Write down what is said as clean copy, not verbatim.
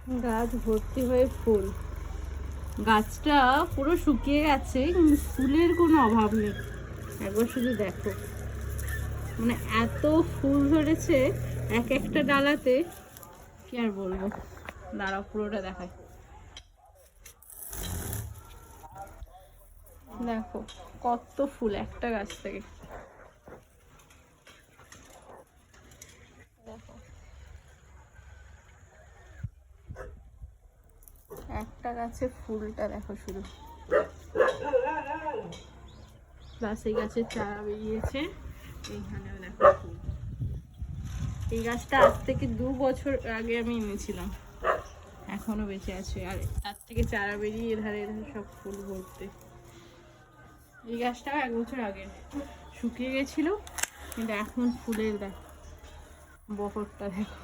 গাছ ভর্তি হয়ে ফুল, গাছটা পুরো শুকিয়ে গেছে কিন্তু ফুলের কোনো অভাব নেই। একবার শুধু দেখো, মানে এত ফুল ধরেছে এক একটা ডালাতে, কি আর বলবো। দাঁড়াও পুরোটা দেখায়, দেখো কত ফুল একটা গাছ থেকে। দেখো একটা গাছে ফুলটা দেখো শুধু। প্লাস এই গাছের চারা বেরিয়েছে, এইখানেও দেখো ফুল। এই গাছটা আজ থেকে 2 বছর আগে আমি এনেছিলাম, এখনো বেঁচে আছে। আর তার থেকে চারা বেরিয়ে এধারে এধারে সব ফুল ভরতে। এই গাছটাও 1 বছর আগে শুকিয়ে গেছিল, কিন্তু এখন ফুলের দেখো বহরটা দেখো।